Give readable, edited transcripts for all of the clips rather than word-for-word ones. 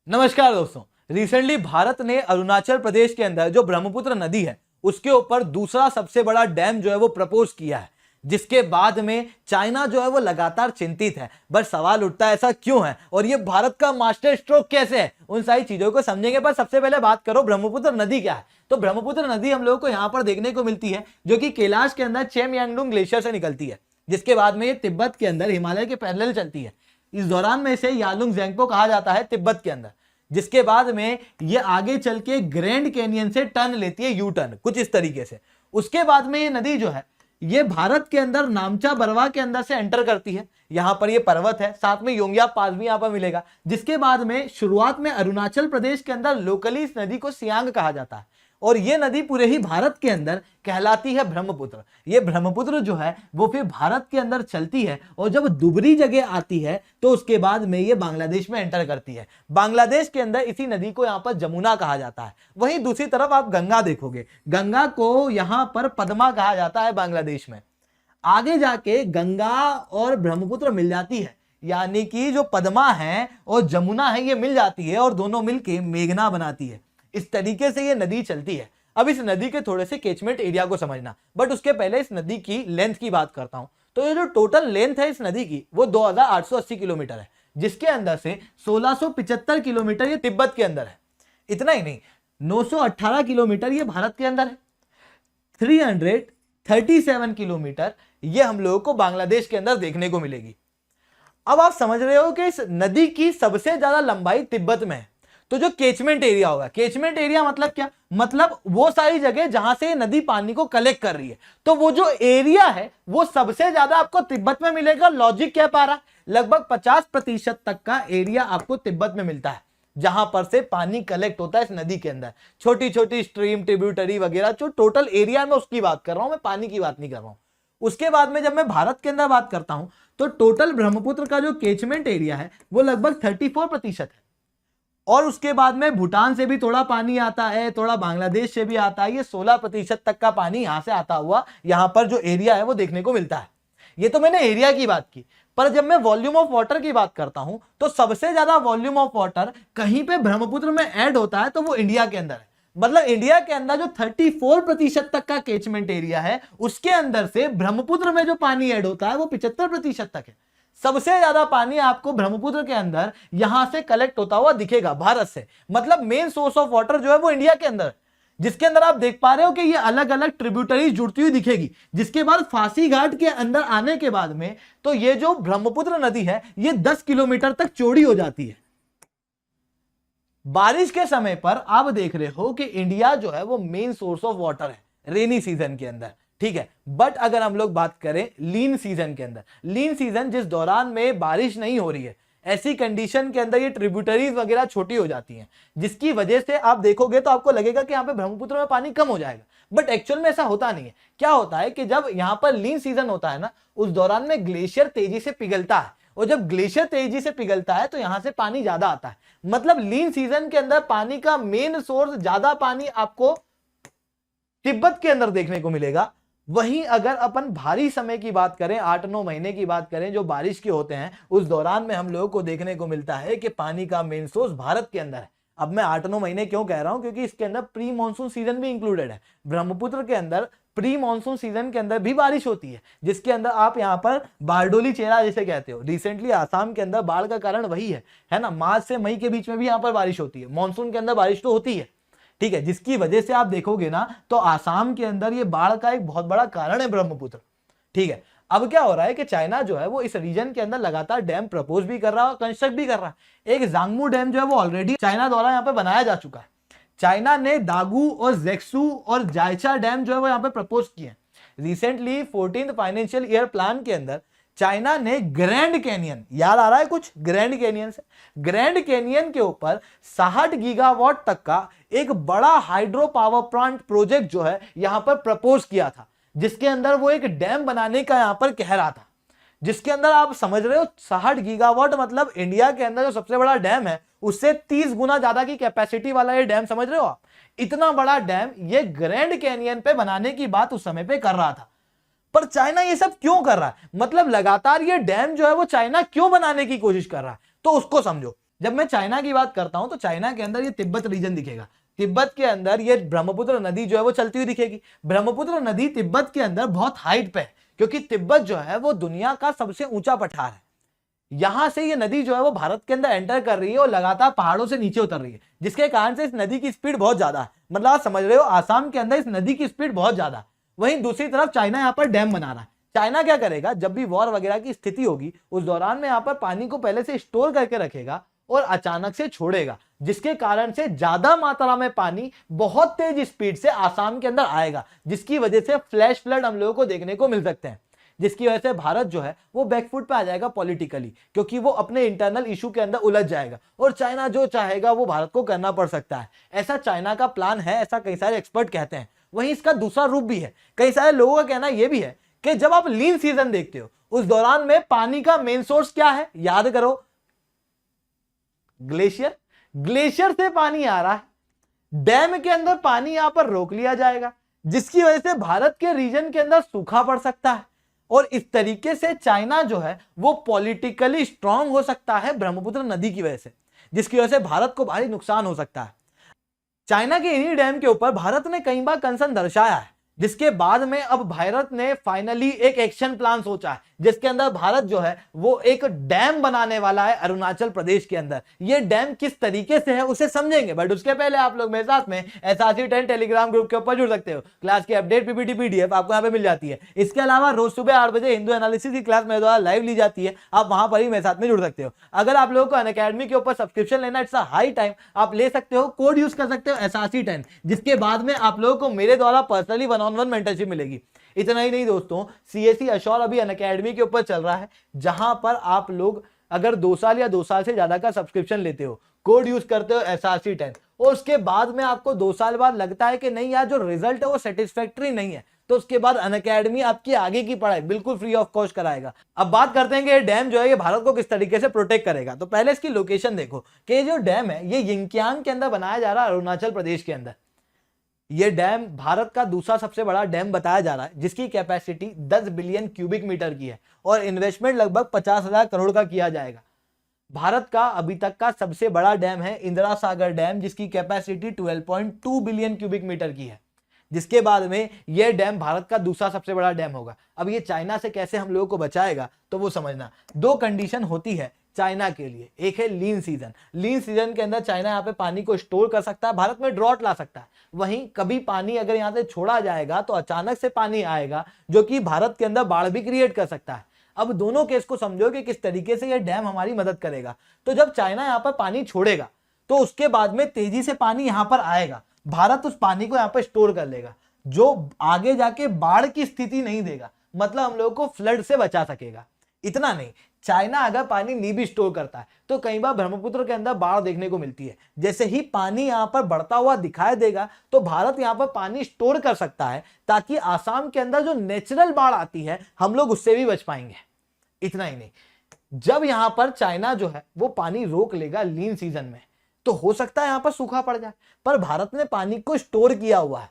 नमस्कार दोस्तों। रिसेंटली भारत ने अरुणाचल प्रदेश के अंदर जो ब्रह्मपुत्र नदी है उसके ऊपर दूसरा सबसे बड़ा डैम जो है वो प्रपोज किया है, जिसके बाद में चाइना जो है वो लगातार चिंतित है। बट सवाल उठता है ऐसा क्यों है और ये भारत का मास्टर स्ट्रोक कैसे है, उन सारी चीजों को समझेंगे। पर सबसे पहले बात करो ब्रह्मपुत्र नदी क्या है। तो ब्रह्मपुत्र नदी हम लोगों को यहाँ पर देखने को मिलती है जो कि कैलाश के अंदर चेमयांगडुंग ग्लेशियर से निकलती है, जिसके बाद में ये तिब्बत के अंदर हिमालय के पैरेलल चलती है। इस दौरान में इसे यालुंग ज़ेंगपो कहा जाता है तिब्बत के अंदर, जिसके बाद में ये आगे चल के ग्रैंड कैनियन से टर्न लेती है, यू टर्न कुछ इस तरीके से। उसके बाद में ये नदी जो है ये भारत के अंदर नामचा बरवा के अंदर से एंटर करती है। यहां पर ये पर्वत है, साथ में योंगया पास भी यहां पर मिलेगा। जिसके बाद में शुरुआत में अरुणाचल प्रदेश के अंदर लोकली इस नदी को सियांग कहा जाता है और ये नदी पूरे ही भारत के अंदर कहलाती है ब्रह्मपुत्र। ये ब्रह्मपुत्र जो है वो फिर भारत के अंदर चलती है और जब दुबरी जगह आती है तो उसके बाद में ये बांग्लादेश में एंटर करती है। बांग्लादेश के अंदर इसी नदी को यहाँ पर जमुना कहा जाता है। वहीं दूसरी तरफ आप गंगा देखोगे, गंगा को यहाँ पर पद्मा कहा जाता है बांग्लादेश में। आगे जाके गंगा और ब्रह्मपुत्र मिल जाती है, यानी कि जो पद्मा है और जमुना है ये मिल जाती है और दोनों मिलके मेघना बनाती है। इस तरीके से ये नदी चलती है। अब इस नदी के थोड़े से कैचमेंट एरिया को समझना, बट उसके पहले इस नदी की लेंथ की बात करता हूं। तो ये जो टोटल लेंथ है इस नदी की वो 2880 किलोमीटर है, जिसके अंदर से 1675 किलोमीटर ये तिब्बत के अंदर है। इतना ही नहीं, 918 किलोमीटर ये भारत के अंदर है, 337 किलोमीटर ये हम लोगों को बांग्लादेश के अंदर देखने को मिलेगी। अब आप समझ रहे हो कि इस नदी की सबसे ज्यादा लंबाई तिब्बत में है। तो जो कैचमेंट एरिया होगा, कैचमेंट एरिया मतलब क्या, मतलब वो सारी जगह जहां से नदी पानी को कलेक्ट कर रही है। तो वो जो एरिया है वो सबसे ज्यादा आपको तिब्बत में मिलेगा। लॉजिक क्या पा रहा है, लगभग 50% तक का एरिया आपको तिब्बत में मिलता है, जहां पर से पानी कलेक्ट होता है इस नदी के अंदर। छोटी छोटी स्ट्रीम, ट्रिब्यूटरी वगैरह, जो टोटल एरिया में उसकी बात कर रहा हूं मैं, पानी की बात नहीं कर रहा हूं। उसके बाद में जब मैं भारत के अंदर बात करता हूं तो टोटल ब्रह्मपुत्र का जो कैचमेंट एरिया है वो लगभग 34% है। और उसके बाद में भूटान से भी थोड़ा पानी आता है, थोड़ा बांग्लादेश से भी आता है। ये 16% तक का पानी यहां से आता हुआ यहां पर जो एरिया है वो देखने को मिलता है। ये तो मैंने एरिया की बात की, पर जब मैं वॉल्यूम ऑफ वाटर की बात करता हूं तो सबसे ज्यादा वॉल्यूम ऑफ वाटर कहीं पे ब्रह्मपुत्र में ऐड होता है तो वो इंडिया के अंदर है। मतलब इंडिया के अंदर जो 34% तक का कैचमेंट एरिया है उसके अंदर से ब्रह्मपुत्र में जो पानी ऐड होता है वो 75% तक है। सबसे ज्यादा पानी आपको ब्रह्मपुत्र के अंदर यहां से कलेक्ट होता हुआ दिखेगा भारत से। मतलब मेन सोर्स ऑफ वाटर जो है वो इंडिया के अंदर, जिसके अंदर आप देख पा रहे हो कि ये अलग अलग ट्रिब्यूटरीज जुड़ती हुई दिखेगी। जिसके बाद फांसी घाट के अंदर आने के बाद में तो ये जो ब्रह्मपुत्र नदी है ये 10 किलोमीटर तक चौड़ी हो जाती है। बारिश के समय पर आप देख रहे हो कि इंडिया जो है वो मेन सोर्स ऑफ वाटर है रेनी सीजन के अंदर, ठीक है। बट अगर हम लोग बात करें लीन सीजन के अंदर, लीन सीजन जिस दौरान में बारिश नहीं हो रही है, ऐसी कंडीशन के अंदर ये ट्रिब्यूटरीज वगैरह छोटी हो जाती हैं, जिसकी वजह से आप देखोगे तो आपको लगेगा कि यहाँ पे ब्रह्मपुत्र में पानी कम हो जाएगा। बट एक्चुअल में ऐसा होता नहीं है। क्या होता है कि जब यहाँ पर लीन सीजन होता है ना, उस दौरान में ग्लेशियर तेजी से पिघलता है और जब ग्लेशियर तेजी से पिघलता है तो यहां से पानी ज्यादा आता है। मतलब लीन सीजन के अंदर पानी का मेन सोर्स, ज्यादा पानी आपको तिब्बत के अंदर देखने को मिलेगा। वहीं अगर अपन भारी समय की बात करें, 8-9 महीने की बात करें जो बारिश के होते हैं, उस दौरान में हम लोगों को देखने को मिलता है कि पानी का मेन सोर्स भारत के अंदर है। अब मैं 8-9 महीने क्यों कह रहा हूं, क्योंकि इसके अंदर प्री मानसून सीजन भी इंक्लूडेड है। ब्रह्मपुत्र के अंदर प्री मानसून सीजन के अंदर भी बारिश होती है, जिसके अंदर आप यहाँ पर बारडोली चेहरा जिसे कहते हो, रिसेंटली आसाम के अंदर बाढ़ का कारण वही है ना। मार्च से मई के बीच में भी यहाँ पर बारिश होती है, मानसून के अंदर बारिश तो होती है, ठीक है। जिसकी वजह से आप देखोगे ना तो आसाम के अंदर ये बाढ़ का एक बहुत बड़ा कारण है ब्रह्मपुत्र, ठीक है। अब क्या हो रहा है कि चाइना जो है वो इस रीजन के अंदर लगातार डैम प्रपोज भी कर रहा है, कंस्ट्रक्ट भी कर रहा है। एक जांगमू डैम जो है वो ऑलरेडी चाइना द्वारा यहाँ पे बनाया जा चुका है। चाइना ने दागू और जेक्सू और जायचा डैम जो है वो यहाँ पे प्रपोज किए। Recently 14th financial year plan के अंदर चाइना ने ग्रैंड कैनियन, याद आ रहा है कुछ ग्रैंड कैनियन से, ग्रैंड कैनियन के ऊपर 60 गीगावाट तक का एक बड़ा हाइड्रो पावर प्लांट प्रोजेक्ट जो है यहां पर प्रपोज किया था, जिसके अंदर वो एक डैम बनाने का यहां पर कह रहा था। जिसके अंदर आप समझ रहे हो 60 गीगावाट मतलब इंडिया के अंदर जो सबसे बड़ा डैम है उससे 30 गुना ज्यादा की कैपेसिटी वाला ये डैम, समझ रहे हो आप। इतना बड़ा डैम ये ग्रैंड कैनियन पे बनाने की बात उस समय पे कर रहा था। पर चाइना ये सब क्यों कर रहा है, मतलब लगातार ये डैम जो है वो चाइना क्यों बनाने की कोशिश कर रहा है, तो उसको समझो। जब मैं चाइना की बात करता हूं तो चाइना के अंदर ये तिब्बत रीजन दिखेगा, तिब्बत के अंदर ये ब्रह्मपुत्र नदी जो है वो चलती हुई दिखेगी। ब्रह्मपुत्र नदी तिब्बत के अंदर बहुत हाइट पे है, क्योंकि तिब्बत जो है वो दुनिया का सबसे ऊंचा पठार है। यहां से ये नदी जो है वो भारत के अंदर एंटर कर रही है और लगातार पहाड़ों से नीचे उतर रही है, जिसके कारण से इस नदी की स्पीड बहुत ज्यादा है। मतलब आप समझ रहे हो, आसाम के अंदर इस नदी की स्पीड बहुत ज्यादा है। वहीं दूसरी तरफ चाइना यहाँ पर डैम बना रहा है। चाइना क्या करेगा, जब भी वॉर वगैरह की स्थिति होगी उस दौरान में यहाँ पर पानी को पहले से स्टोर करके रखेगा और अचानक से छोड़ेगा, जिसके कारण से ज्यादा मात्रा में पानी बहुत तेज स्पीड से आसाम के अंदर आएगा, जिसकी वजह से फ्लैश फ्लड हम लोगों को देखने को मिल सकते हैं। जिसकी वजह से भारत जो है वो बैकफुट पे आ जाएगा पॉलिटिकली, क्योंकि वो अपने इंटरनल इशू के अंदर उलझ जाएगा और चाइना जो चाहेगा वो भारत को करना पड़ सकता है। ऐसा चाइना का प्लान है, ऐसा कई सारे एक्सपर्ट कहते हैं। वहीं इसका दूसरा रूप भी है, कई सारे लोगों का कहना यह भी है कि जब आप लीन सीजन देखते हो उस दौरान में पानी का मेन सोर्स क्या है, याद करो, ग्लेशियर। ग्लेशियर से पानी आ रहा है, डैम के अंदर पानी यहां पर रोक लिया जाएगा, जिसकी वजह से भारत के रीजन के अंदर सूखा पड़ सकता है और इस तरीके से चाइना जो है वो पॉलिटिकली स्ट्रांग हो सकता है ब्रह्मपुत्र नदी की वजह से, जिसकी वजह से भारत को भारी नुकसान हो सकता है। चाइना के इन्हीं डैम के ऊपर भारत ने कई बार कंसर्न दर्शाया है, जिसके बाद में अब भारत ने फाइनली एक एक्शन प्लान सोचा है, जिसके अंदर भारत जो है वो एक डैम बनाने वाला है अरुणाचल प्रदेश के अंदर। ये डैम किस तरीके से है उसे समझेंगे, बट उसके पहले आप लोग मेरे साथ में SRC10 टेलीग्राम ग्रुप के ऊपर जुड़ सकते हो। क्लास की अपडेट PPT PDF आपको यहाँ पे मिल जाती है। इसके अलावा रोज सुबह 8 बजे हिंदू एनालिसिस की क्लास मेरे द्वारा लाइव ली जाती है, आप वहां पर ही मेरे साथ में जुड़ सकते हो। अगर आप लोगों को अनअकैडमी के ऊपर सब्सक्रिप्शन लेना, इट्स अ हाई टाइम, आप ले सकते हो, कोड यूज कर सकते हो SRC10, जिसके बाद में आप लोगों को मेरे द्वारा पर्सनली 1-on-1 मेंटरशिप मिलेगी। इतना ही नहीं दोस्तों, CSE अश्योर अभी अनअकैडमी के ऊपर चल रहा है, जहां पर आप लोग अगर 2 साल या 2 साल से ज्यादा का सब्सक्रिप्शन लेते हो, कोड यूज करते हो SRC10, और उसके बाद में आपको 2 साल बाद लगता है कि नहीं यार जो रिजल्ट है वो सेटिस्फैक्टरी नहीं है, तो उसके बाद अनअकैडमी आपकी आगे की पढ़ाई बिल्कुल फ्री ऑफ कॉस्ट कराएगा। अब बात करते हैं कि ये डैम जो है ये भारत को किस तरीके से प्रोटेक्ट करेगा। तो पहले इसकी लोकेशन देखो कि जो डैम है ये यिंकियांग के अंदर बनाया जा रहा है, अरुणाचल प्रदेश के अंदर। ये डैम भारत का दूसरा सबसे बड़ा डैम बताया जा रहा है, जिसकी कैपेसिटी 10 बिलियन क्यूबिक मीटर की है और इन्वेस्टमेंट लगभग 50,000 करोड़ का किया जाएगा। भारत का अभी तक का सबसे बड़ा डैम है इंदिरा सागर डैम, जिसकी कैपेसिटी 12.2 बिलियन क्यूबिक मीटर की है। जिसके बाद में यह डैम भारत का दूसरा सबसे बड़ा डैम होगा। अब ये चाइना से कैसे हम लोगों को बचाएगा, तो वो समझना। 2 कंडीशन होती है चाइना के लिए, एक है लीन सीजन। लीन सीजन के अंदर चाइना यहाँ पे पानी को स्टोर कर सकता है, भारत में ड्रॉट ला सकता है। वहीं कभी पानी अगर यहाँ से छोड़ा जाएगा तो अचानक से पानी आएगा जो कि भारत के अंदर बाढ़ भी क्रिएट कर सकता है। अब दोनों केस को समझो कि किस तरीके से यह डैम हमारी मदद करेगा। तो जब चाइना यहाँ पर पानी छोड़ेगा तो उसके बाद में तेजी से पानी यहाँ पर आएगा, भारत उस पानी को यहाँ पर स्टोर कर लेगा, जो आगे जाके बाढ़ की स्थिति नहीं देगा, मतलब हम लोगों को फ्लड से बचा सकेगा। इतना नहीं, चाइना अगर पानी नहीं भी स्टोर करता है तो कई बार ब्रह्मपुत्र के अंदर बाढ़ देखने को मिलती है। जैसे ही पानी यहां पर बढ़ता हुआ दिखाई देगा तो भारत यहां पर पानी स्टोर कर सकता है, ताकि आसाम के अंदर जो नेचुरल बाढ़ आती है हम लोग उससे भी बच पाएंगे। इतना ही नहीं, जब यहां पर चाइना जो है वो पानी रोक लेगा लीन सीजन में, तो हो सकता है यहां पर सूखा पड़ जाए, पर भारत ने पानी को स्टोर किया हुआ है,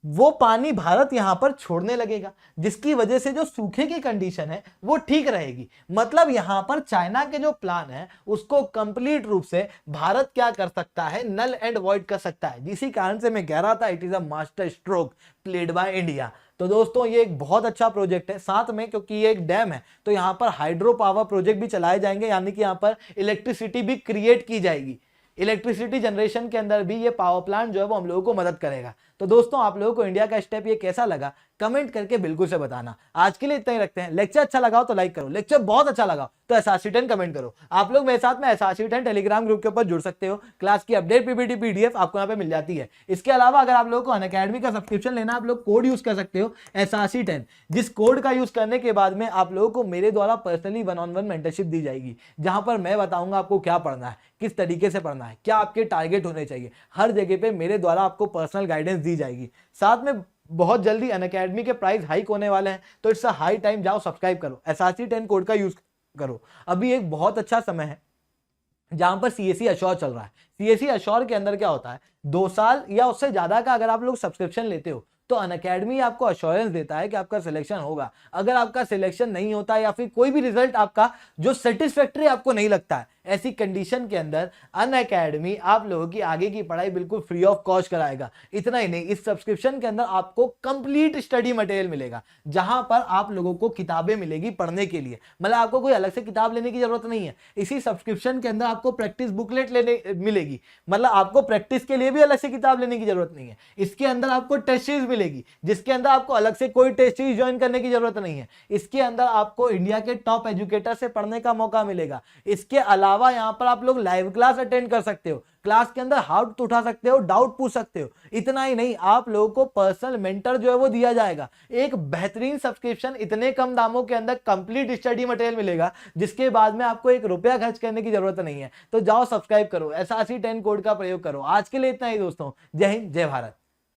वो पानी भारत यहां पर छोड़ने लगेगा, जिसकी वजह से जो सूखे की कंडीशन है वो ठीक रहेगी। मतलब यहां पर चाइना के जो प्लान है उसको कंप्लीट रूप से भारत क्या कर सकता है, नल एंड वॉइड कर सकता है। जिसी कारण से मैं कह रहा था it is a master stroke played by India. तो दोस्तों ये एक बहुत अच्छा प्रोजेक्ट है, साथ में क्योंकि ये एक डैम है तो यहाँ पर हाइड्रो पावर प्रोजेक्ट भी चलाए जाएंगे, यानी कि यहाँ पर इलेक्ट्रिसिटी भी क्रिएट की जाएगी। इलेक्ट्रिसिटी जनरेशन के अंदर भी ये पावर प्लांट जो है वो हम लोगों को मदद करेगा। तो दोस्तों आप लोगों को इंडिया का स्टेप ये कैसा लगा कमेंट करके बिल्कुल से बताना। आज के लिए इतना ही रखते हैं। लेक्चर अच्छा लगा हो तो लाइक करो, लेक्चर बहुत अच्छा लगा तो SRC10 कमेंट करो। आप लोग मेरे साथ में SRC10 टेलीग्राम ग्रुप के ऊपर जुड़ सकते हो, क्लास की अपडेट PPT PDF आपको यहाँ पे मिल जाती है। इसके अलावा अगर आप लोगों को अनअकैडमी का सब्सक्रिप्शन लेना, आप लोग कोड यूज कर सकते हो SRC10, जिस कोड का यूज करने के बाद में आप लोगों को मेरे द्वारा पर्सनली 1-on-1 मेंटरशिप दी जाएगी, जहां पर मैं बताऊंगा आपको क्या पढ़ना है, किस तरीके से पढ़ना है, क्या आपके टारगेट होने चाहिए। हर जगह पे मेरे द्वारा आपको पर्सनल गाइडेंस दी जाएगी। साथ में बहुत जल्दी अनअकैडमी के प्राइस हाइक होने वाले हैं, तो इट्स अ हाई टाइम, जाओ सब्सक्राइब करो, SRC10 कोड का यूज करो। अभी एक बहुत अच्छा समय है जहां पर CSE अश्योर चल रहा है। CSE अश्योर के अंदर क्या होता है, 2 साल या उससे ज्यादा का अगर आप लोग सब्सक्रिप्शन लेते हो तो अनअकैडमी आपको अश्योरेंस देता है कि आपका सिलेक्शन होगा। अगर आपका सिलेक्शन नहीं होता या फिर कोई भी रिजल्ट आपका जो सेटिस्फैक्टरी आपको नहीं लगता है, ऐसी कंडीशन के अंदर अनअकैडमी आप लोगों की आगे की पढ़ाई बिल्कुल फ्री ऑफ कॉस्ट कराएगा। इतना ही नहीं, इस सब्सक्रिप्शन के अंदर आपको कंप्लीट स्टडी मटेरियल मिलेगा, जहां पर आप लोगों को किताबें मिलेगी पढ़ने के लिए। मतलब आपको कोई अलग से किताब लेने की जरूरत नहीं है। इसी सब्सक्रिप्शन के अंदर आपको प्रैक्टिस बुकलेट लेने मिलेगी, मतलब आपको प्रैक्टिस के लिए भी अलग से किताब लेने की जरूरत नहीं है। इसके अंदर आपको टेस्ट सीरीज मिलेगी, जिसके अंदर आपको अलग से कोई टेस्ट सीरीज ज्वाइन करने की जरूरत नहीं है। इसके अंदर आपको इंडिया के टॉप एजुकेटर से पढ़ने का मौका मिलेगा। इसके अलावा यहां पर आप लोग लाइव क्लास अटेंड कर सकते हो, क्लास के अंदर हाउट उठा सकते हो, डाउट पूछ सकते हो। इतना ही नहीं, आप लोगों को पर्सनल मेंटर जो है वो दिया जाएगा। एक बेहतरीन सब्सक्रिप्शन, इतने कम दामों के अंदर कंप्लीट स्टडी मटेरियल मिलेगा, जिसके बाद में आपको 1 रुपया खर्च करने की जरूरत नहीं है। तो जाओ सब्सक्राइब करो, SRC10 कोड का प्रयोग करो। आज के लिए इतना ही दोस्तों, जय हिंद, जय भारत।